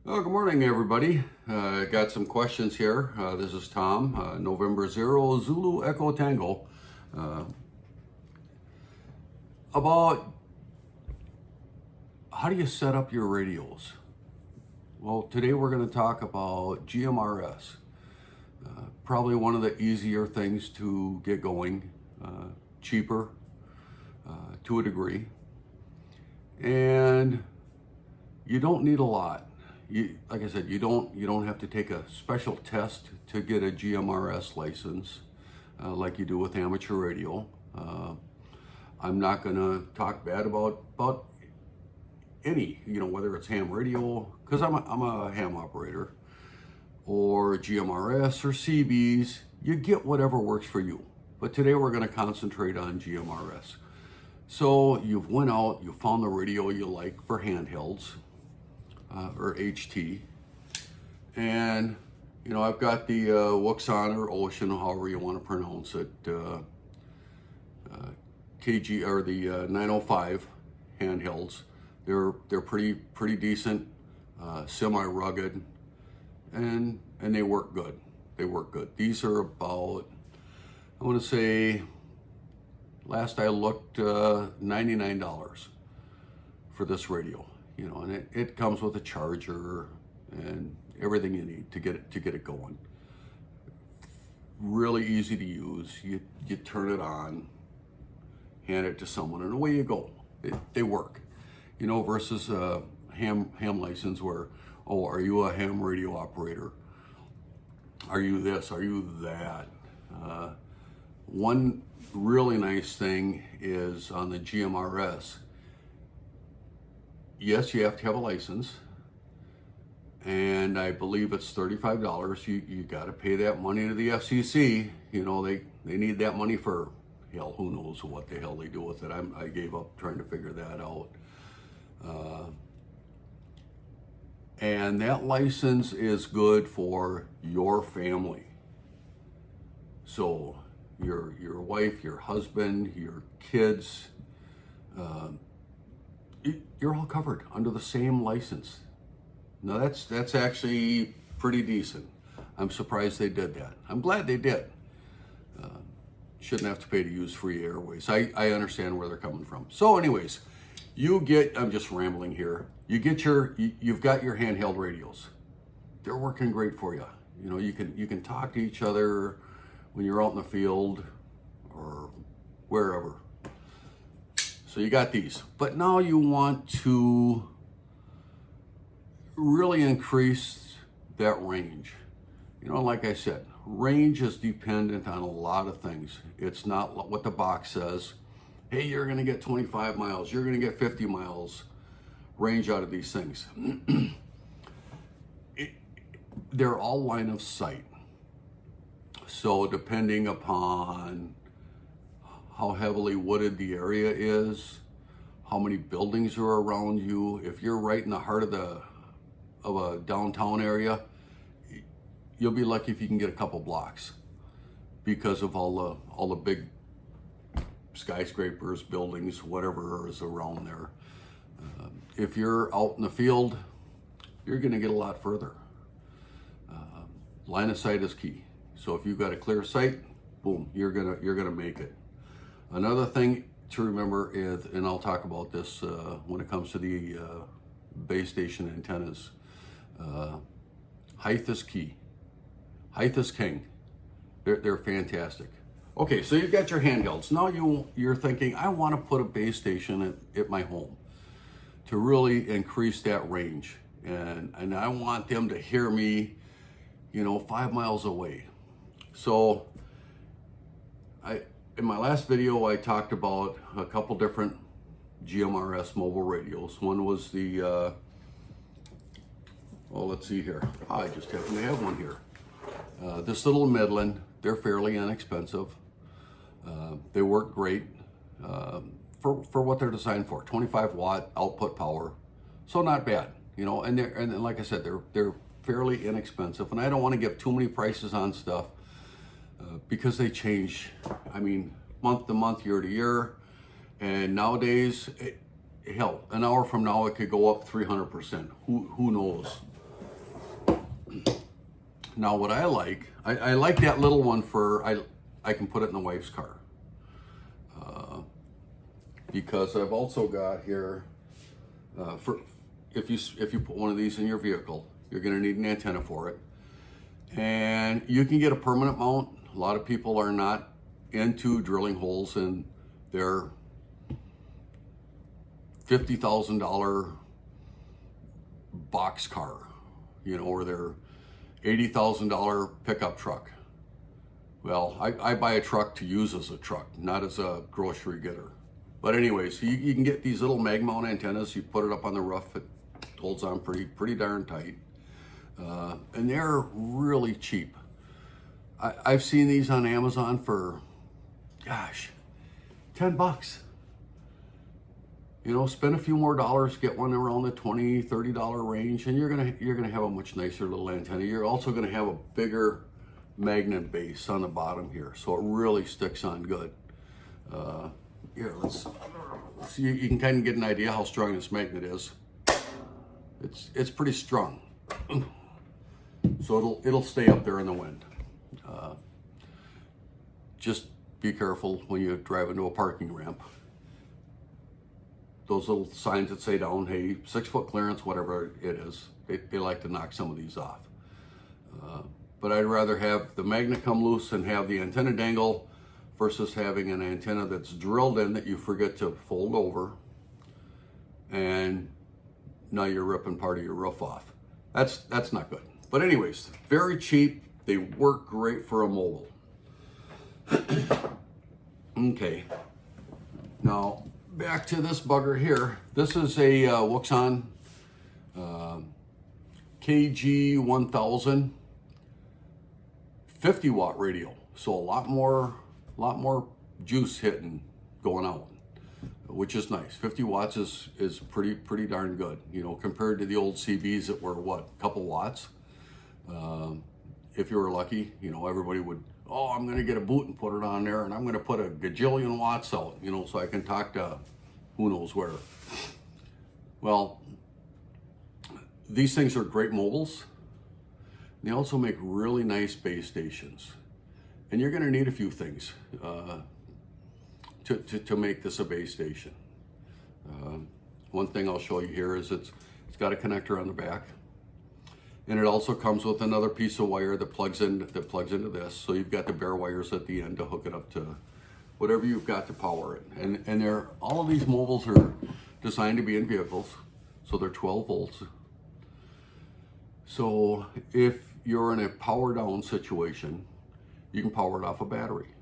Well, good morning, everybody. Got some questions here. This is Tom, November 0, Zulu Echo Tango, about how do you set up your radios? Well, today we're going to talk about GMRS. Probably one of the easier things to get going, cheaper to a degree, and you don't need a lot. Like I said, you don't have to take a special test to get a GMRS license like you do with amateur radio. I'm not going to talk bad about any, whether it's ham radio, because I'm a ham operator, or GMRS or CBs. You get whatever works for you. But today we're going to concentrate on GMRS. So you've went out, you found the radio you like for handhelds. Or HT, and I've got the Wuxon or Ocean, however you want to pronounce it, KG or the 905 handhelds. They're pretty decent, semi-rugged, and they work good. They work good. These are about, I want to say, last I looked, $99 for this radio. And it comes with a charger and everything you need to get it going. Really easy to use. You turn it on, hand it to someone, and away you go. They work. Versus a ham license where, oh, are you a ham radio operator? Are you this? Are you that? One really nice thing is on the GMRS. Yes, you have to have a license, and I believe it's $35. You got to pay that money to the FCC. They need that money for, hell, who knows what the hell they do with it. I gave up trying to figure that out. And that license is good for your family. So your wife, your husband, your kids, you're all covered under the same license. Now that's actually pretty decent. I'm surprised they did that. I'm glad they did. Shouldn't have to pay to use free airways. I understand where they're coming from. So anyways, I'm just rambling here. You've got your handheld radios. They're working great for you. You can talk to each other when you're out in the field or wherever. So you got these, but now you want to really increase that range. Like I said, range is dependent on a lot of things. It's not what the box says. Hey, you're going to get 25 miles. You're going to get 50 miles range out of these things. They're all line of sight. So depending upon how heavily wooded the area is, how many buildings are around you. If you're right in the heart of a downtown area, you'll be lucky if you can get a couple blocks because of all the big skyscrapers, buildings, whatever is around there. If you're out in the field, you're going to get a lot further. Line of sight is key. So if you've got a clear sight, boom, you're gonna make it. Another thing to remember is, and I'll talk about this when it comes to the base station antennas, height is key. Height is king. They're fantastic. Okay, so you've got your handhelds. Now you're thinking, I want to put a base station at my home to really increase that range, and I want them to hear me, 5 miles away. So in my last video, I talked about a couple different GMRS mobile radios. One was the, let's see here. I just happen to have one here. This little Midland, they're fairly inexpensive. They work great for what they're designed for. 25 watt output power, so not bad. And like I said, they're fairly inexpensive. And I don't want to give too many prices on stuff. Because they change, month to month, year to year, and nowadays, hell, an hour from now it could go up 300%. Who knows? Now what I like that little one for, I can put it in the wife's car. Because I've also got here, for if you put one of these in your vehicle, you're gonna need an antenna for it. And you can get a permanent mount. A lot of people are not into drilling holes in their $50,000 box car, or their $80,000 pickup truck. Well, I buy a truck to use as a truck, not as a grocery getter. But anyways, you can get these little mag mount antennas. You put it up on the roof, it holds on pretty darn tight. And they're really cheap. I've seen these on Amazon for, gosh, $10. Spend a few more dollars, get one around the $20, $30 range, and you're gonna have a much nicer little antenna. You're also gonna have a bigger magnet base on the bottom here, so it really sticks on good. Here, let's see. You can kind of get an idea how strong this magnet is. It's pretty strong, so it'll stay up there in the wind. Just be careful when you drive into a parking ramp. Those little signs that say down, hey, 6 foot clearance, whatever it is, they like to knock some of these off. But I'd rather have the magnet come loose and have the antenna dangle versus having an antenna that's drilled in that you forget to fold over, and now you're ripping part of your roof off. That's not good. But anyways, very cheap. They work great for a mobile. Okay, now back to this bugger here. This is a Wuxon KG1000 50 watt radio. So a lot more juice hitting going out, which is nice. 50 watts is pretty darn good, compared to the old CBs that were what, a couple watts. If you were lucky, everybody would, oh, I'm gonna get a boot and put it on there, and I'm gonna put a gajillion watts out, so I can talk to who knows where. Well, these things are great mobiles. They also make really nice base stations. And you're gonna need a few things to make this a base station. One thing I'll show you here is it's got a connector on the back. And it also comes with another piece of wire that plugs into this. So you've got the bare wires at the end to hook it up to whatever you've got to power it. And all of these mobiles are designed to be in vehicles, so they're 12 volts. So if you're in a power down situation, you can power it off a battery.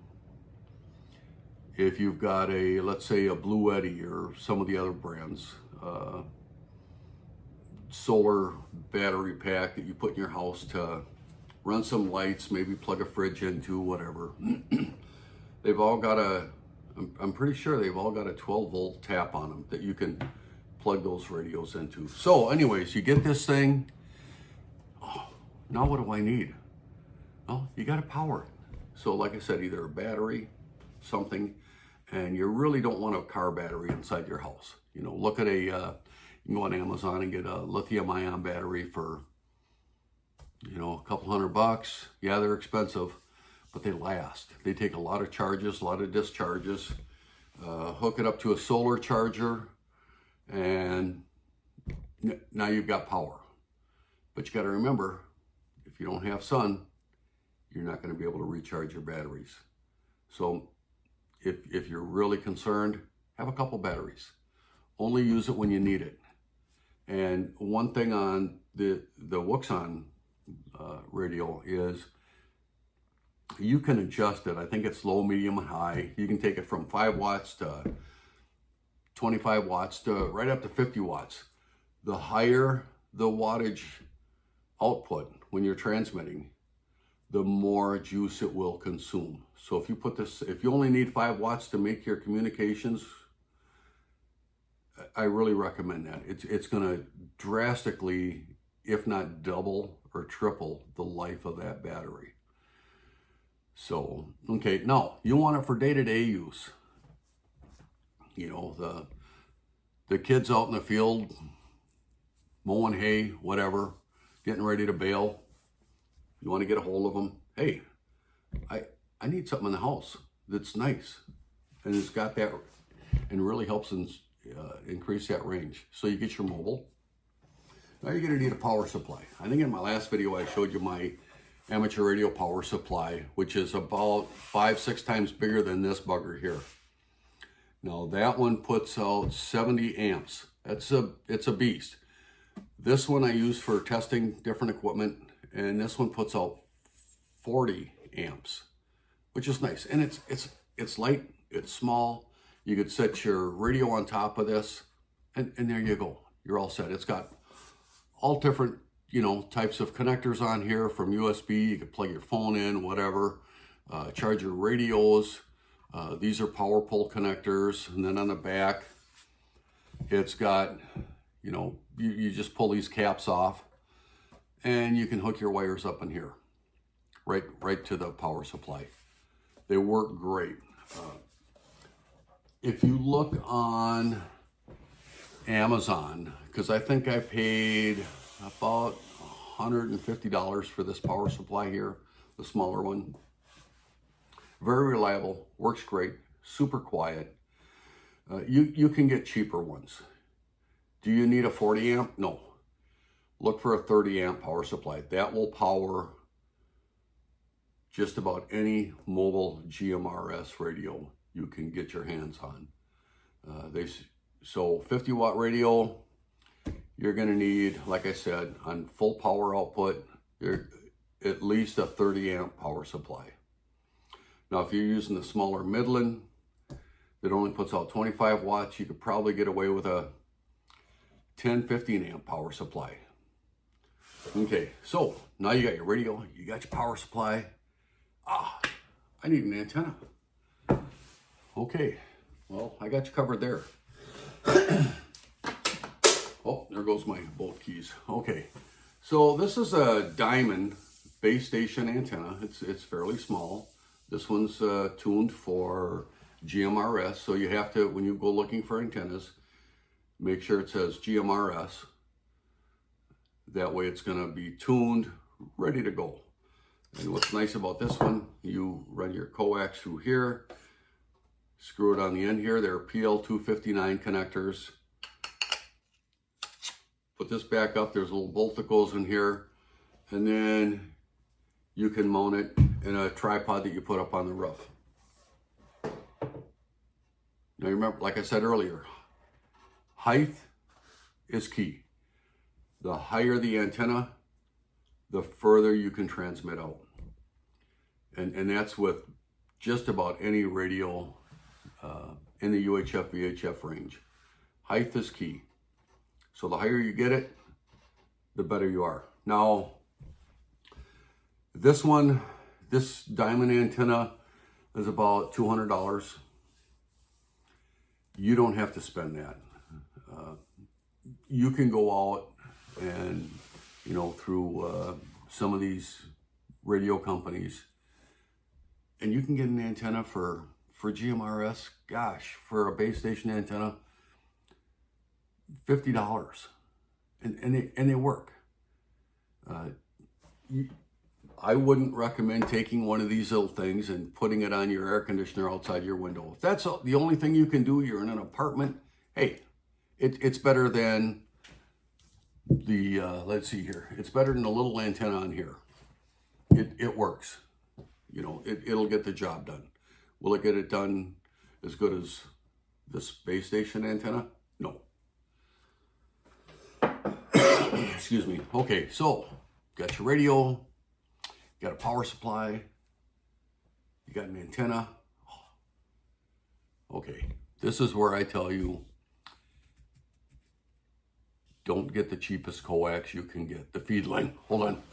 If you've got let's say a Blue Eddy or some of the other brands, solar battery pack that you put in your house to run some lights, maybe plug a fridge into, whatever. They've all got I'm pretty sure they've all got a 12 volt tap on them that you can plug those radios into. So anyways, you get this thing. Oh, now what do I need? Well, you got to power it. So like I said, either a battery, something, and you really don't want a car battery inside your house. Look at you can go on Amazon and get a lithium ion battery for, a couple $100. Yeah, they're expensive, but they last. They take a lot of charges, a lot of discharges. Hook it up to a solar charger, and now you've got power. But you got to remember, if you don't have sun, you're not going to be able to recharge your batteries. So if you're really concerned, have a couple batteries. Only use it when you need it. And one thing on the Wuxon radio is you can adjust it. I think it's low, medium, and high. You can take it from 5 watts to 25 watts to right up to 50 watts. The higher the wattage output when you're transmitting, the more juice it will consume. So if you only need 5 watts to make your communications, I really recommend that. It's gonna drastically, if not double or triple, the life of that battery. So, okay, now you want it for day-to-day use. The kids out in the field, mowing hay, whatever, getting ready to bale. you want to get a hold of them. Hey, I need something in the house that's nice, and it's got that, and really helps increase that range. So you get your mobile. Now you're going to need a power supply. I think in my last video I showed you my amateur radio power supply, which is about 5-6 times bigger than this bugger here. Now that one puts out 70 amps. It's a beast. This one I use for testing different equipment, and this one puts out 40 amps, which is nice. And it's light, it's small. You could set your radio on top of this, and there you go. You're all set. It's got all different, types of connectors on here from USB. You could plug your phone in, whatever. Charge your radios. These are power pole connectors. And then on the back, it's got, you just pull these caps off, and you can hook your wires up in here, right to the power supply. They work great. If you look on Amazon, because I think I paid about $150 for this power supply here, the smaller one. Very reliable, works great, super quiet. You can get cheaper ones. Do you need a 40 amp? No. Look for a 30 amp power supply. That will power just about any mobile GMRS radio you can get your hands on. So 50 watt radio, you're gonna need, like I said, on full power output, you're at least a 30 amp power supply. Now, if you're using the smaller Midland that only puts out 25 watts, you could probably get away with a 10-15 amp power supply. Okay, so now you got your radio, you got your power supply. I need an antenna. Okay, well, I got you covered there. Oh, there goes my bolt keys. Okay, so this is a diamond base station antenna. It's fairly small. This one's tuned for GMRS, so you have to, when you go looking for antennas, make sure it says GMRS. That way it's gonna be tuned, ready to go. And what's nice about this one, you run your coax through here, screw it on the end here. They're PL259 connectors. Put this back up. There's a little bolt that goes in here, and then you can mount it in a tripod that you put up on the roof. Now remember, like I said earlier, height is key. The higher the antenna, the further you can transmit out. And that's with just about any radio in the UHF, VHF range. Height is key. So the higher you get it, the better you are. Now, this diamond antenna is about $200. You don't have to spend that. You can go out and, through some of these radio companies, and you can get an antenna for GMRS, gosh, for a base station antenna, $50, and they work. I wouldn't recommend taking one of these little things and putting it on your air conditioner outside your window. If that's the only thing you can do, you're in an apartment, hey, it's better than the, let's see here, it's better than a little antenna on here. It works. It'll get the job done. Will it get it done as good as this base station antenna? No. Excuse me. Okay, so got your radio, got a power supply, you got an antenna. Okay, this is where I tell you, don't get the cheapest coax you can get. The feed line. Hold on.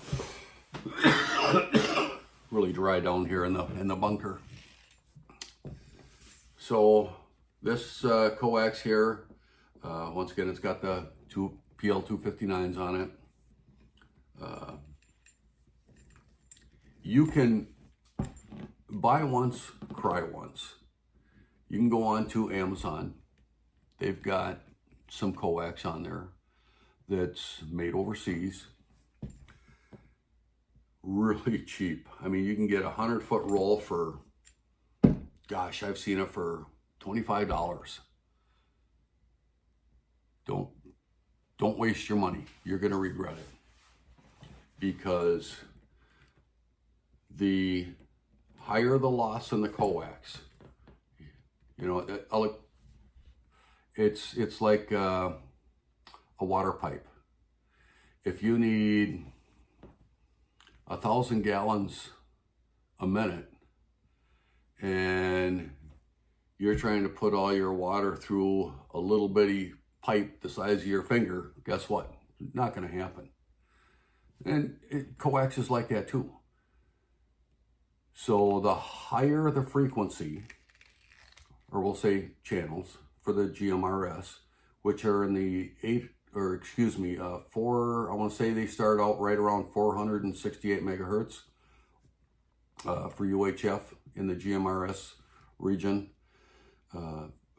Really dry down here in the bunker. So this coax here, once again, it's got the two PL259s on it. You can buy once, cry once. You can go on to Amazon. They've got some coax on there that's made overseas. really cheap. I mean, you can get a 100-foot roll for, gosh, I've seen it for $25. Don't waste your money. You're going to regret it, because the higher the loss in the coax, you know, it's like a water pipe. If you need 1,000 gallons a minute and you're trying to put all your water through a little bitty pipe the size of your finger, guess what? Not going to happen. And coax is like that too. So the higher the frequency, or we'll say channels for the GMRS, which are in the I want to say they start out right around 468 megahertz for UHF in the GMRS region.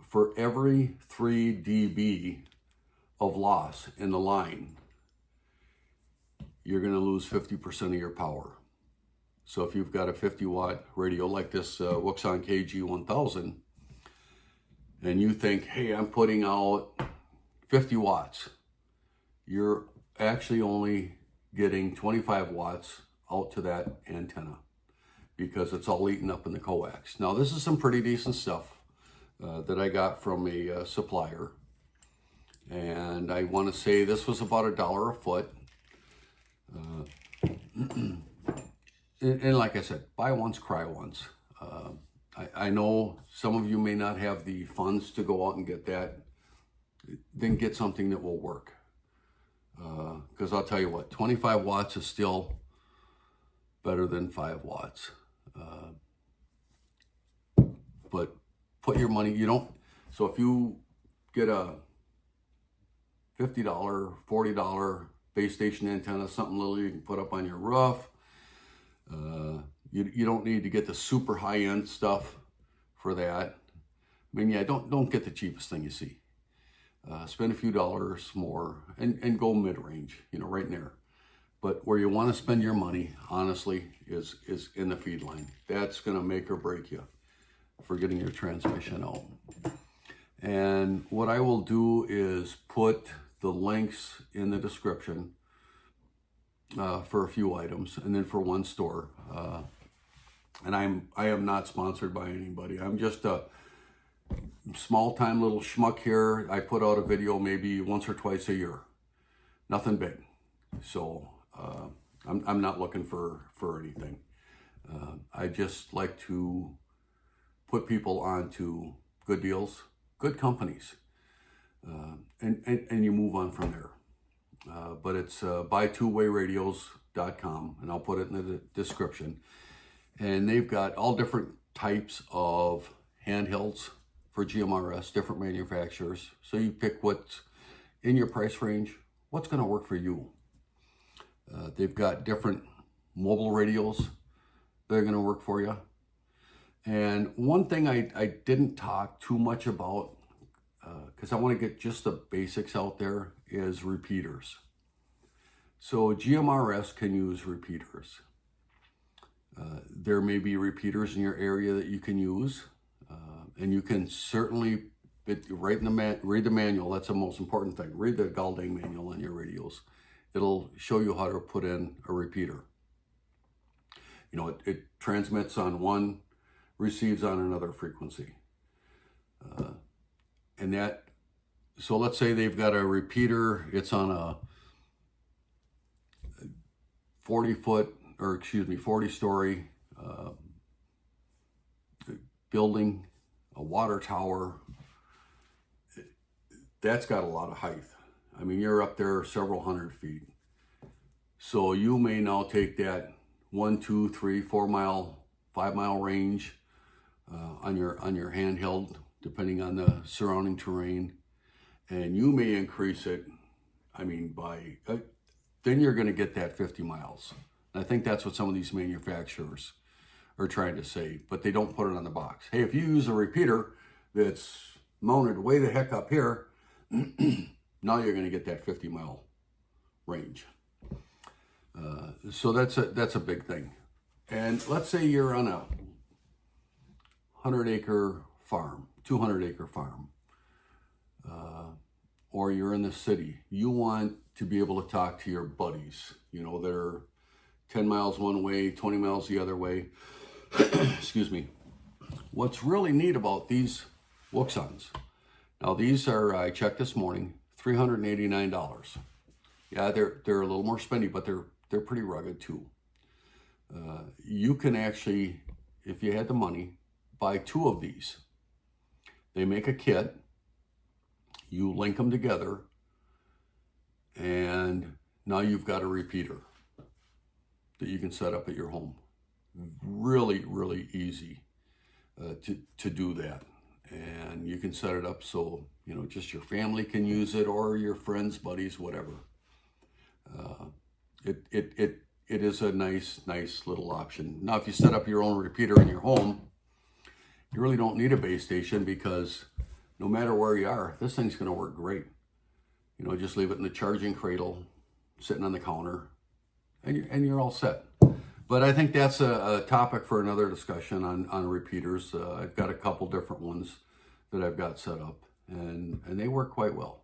For every 3 dB of loss in the line, you're going to lose 50% of your power. So if you've got a 50 watt radio like this Wuxon KG1000, and you think, hey, I'm putting out 50 watts, you're actually only getting 25 watts out to that antenna, because it's all eaten up in the coax. Now, this is some pretty decent stuff that I got from a supplier. And I want to say this was about $1 a foot. And like I said, buy once, cry once. I know some of you may not have the funds to go out and get that. Then get something that will work. Because I'll tell you what, 25 watts is still better than 5 watts. But put your money, so if you get a $50, $40 base station antenna, something little you can put up on your roof, you don't need to get the super high-end stuff for that. I mean, yeah, don't get the cheapest thing you see. Spend a few dollars more and go mid-range, right in there. But where you want to spend your money, honestly, is in the feed line. That's going to make or break you for getting your transmission out. And what I will do is put the links in the description for a few items, and then for one store. And I am not sponsored by anybody. I'm just a small-time little schmuck here. I put out a video maybe once or twice a year. Nothing big. So I'm not looking for anything. I just like to put people onto good deals, good companies, and you move on from there. But it's buytwowayradios.com, and I'll put it in the description. And they've got all different types of handhelds for GMRS, different manufacturers. So you pick what's in your price range, what's going to work for you. They've got different mobile radios that are going to work for you. And one thing I didn't talk too much about, because I want to get just the basics out there, is repeaters. So GMRS can use repeaters. There may be repeaters in your area that you can use, and you can certainly read the manual. That's the most important thing. Read the Galdang manual on your radios. It'll show you how to put in a repeater. It transmits on one, receives on another frequency. So let's say they've got a repeater, it's on a 40-story building, a water tower. That's got a lot of height. I mean, you're up there several hundred feet. So you may now take that 1, 2, 3, 4 mile, 5 mile range on your handheld, depending on the surrounding terrain, and you may increase it. I mean, then you're going to get that 50 miles. And I think that's what some of these manufacturers are trying to say, but they don't put it on the box. Hey, if you use a repeater that's mounted way the heck up here, now you're going to get that 50 mile range. So that's a big thing. And let's say you're on a 100-acre farm, 200-acre farm, or you're in the city. You want to be able to talk to your buddies. You know, they're 10 miles one way, 20 miles the other way. Excuse me. What's really neat about these Wuxons, now these are, I checked this morning, $389. Yeah, they're a little more spendy, but they're pretty rugged too. You can actually, if you had the money, buy 2 of these. They make a kit. You link them together, and now you've got a repeater that you can set up at your home. Really, really easy to do that. And you can set it up so, you know, just your family can use it, or your friends, buddies, whatever. It is a nice little option. Now, if you set up your own repeater in your home, you really don't need a base station, because no matter where you are, this thing's going to work great. You know, just leave it in the charging cradle, sitting on the counter, and you're all set. But I think that's a topic for another discussion on repeaters. I've got a couple different ones that I've got set up, and they work quite well.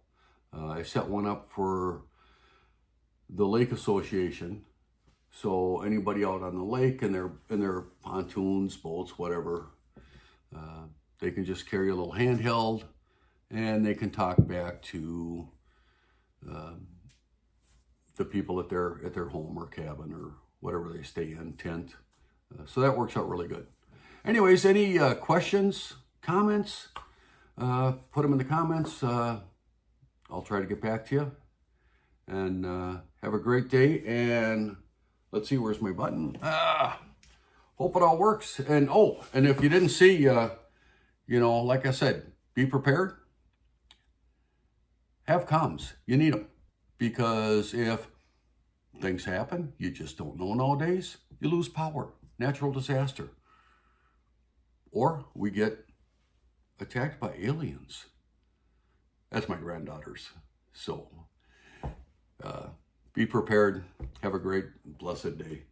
I set one up for the Lake Association. So anybody out on the lake and their pontoons, boats, whatever, they can just carry a little handheld, and they can talk back to the people at their home or cabin or whatever they stay in, tent. So that works out really good. Anyways, any questions, comments? Put them in the comments. I'll try to get back to you. And have a great day. And let's see, where's my button? Hope it all works. And and if you didn't see, you know, like I said, be prepared. Have comms. You need them. Because if things happen, you just don't know nowadays, you lose power. Natural disaster. Or we get attacked by aliens. That's my granddaughters. So be prepared. Have a great, blessed day.